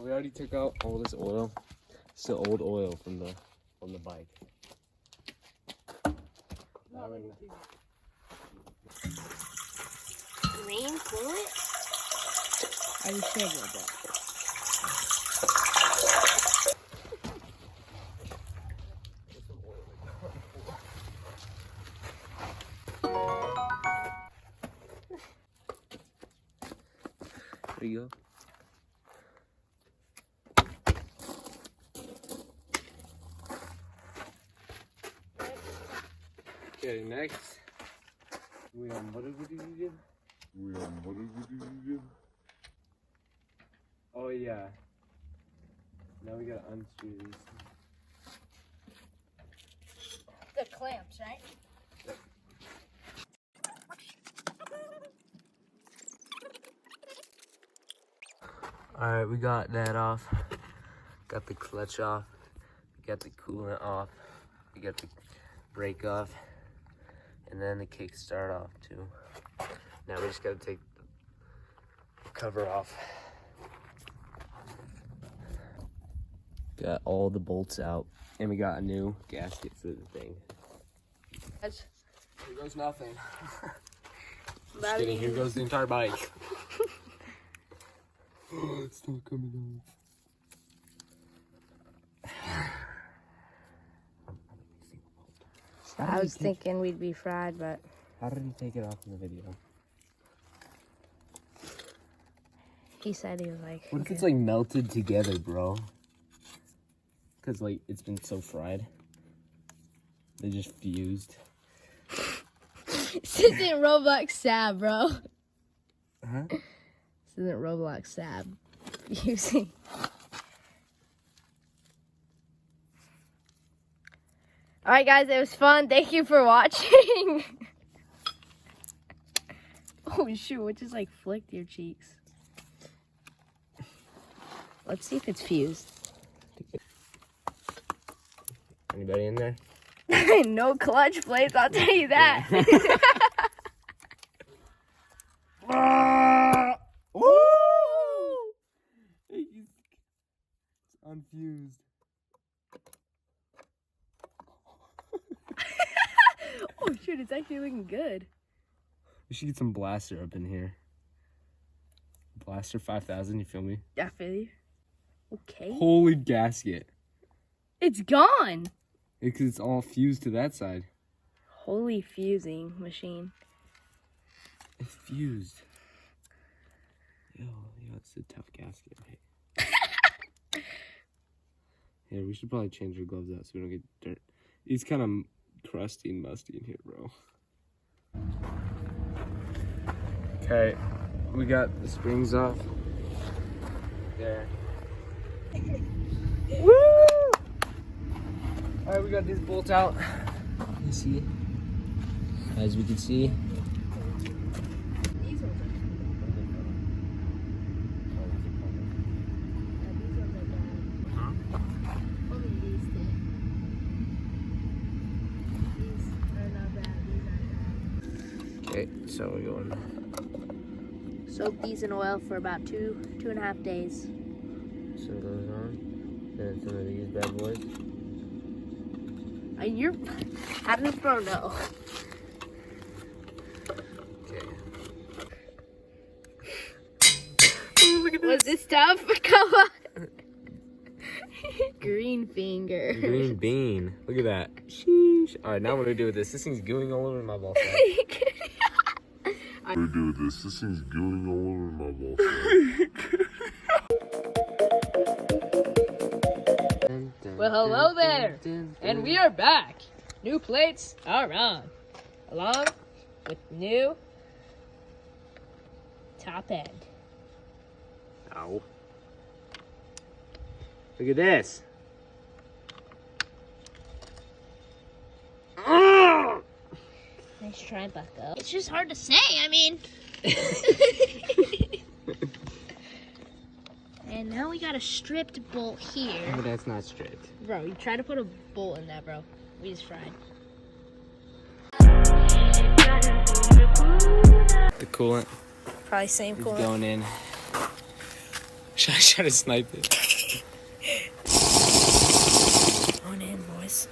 We already took out all this oil. Still old oil from the bike. Green fluid? Are you sure about that? There you go. Okay, next. What did we do? Oh yeah. Now we gotta unscrew these. The clamps, right? Alright, we got that off. Got the clutch off. We got the coolant off. We got the brake off. And then the kickstart off too. Now we just gotta take the cover off. Got all the bolts out. And we got a new gasket for the thing. Here goes nothing. Just kidding, here goes the entire bike. It's not coming off. I was thinking we'd be fried, but... How did he take it off in the video? He said he was like... What if it's like melted together, bro? Because like it's been so fried. They just fused. This isn't Roblox Sab, bro. Huh? This isn't Roblox Sab. Using... Alright guys, it was fun. Thank you for watching. Oh shoot, what just like flicked your cheeks? Let's see if it's fused. Anybody in there? No clutch plates, I'll tell you that. Woo! It's unfused. Oh shoot, it's actually looking good. We should get some blaster up in here. Blaster 5000, you feel me? I feel you. Okay. Holy gasket. It's gone. Because it's all fused to that side. Holy fusing machine. It's fused. Yo, it's a tough gasket. Hey. Yeah, we should probably change our gloves out so we don't get dirt. It's kind of crusty and musty in here, bro. Okay, we got the springs off. There. Woo! Alright, we got these bolts out. You see? As we can see. These ones are only these two. These are not bad. These are bad. Okay, so we're going. Soak these in oil for about 2.5 days. Some goes on. Then some of these bad boys. You're... How did the pro know? Okay. Was this tough? Come on. Green finger. Green bean. Look at that. Sheesh. Alright, now what do we do with this? This thing's gooing all over my ball sack. What do we do with this? This thing's gooing all over my ball sack. Well, hello there, and we are back. New plates are on, along with new top end. Ow. Look at this. Nice try, Bucko. It's just hard to say, I mean. And now we got a stripped bolt here. But that's not stripped. Bro, you try to put a bolt in that, bro. We just fried. The coolant Probably same is coolant. going in. Should I try to snipe it? On in, boys.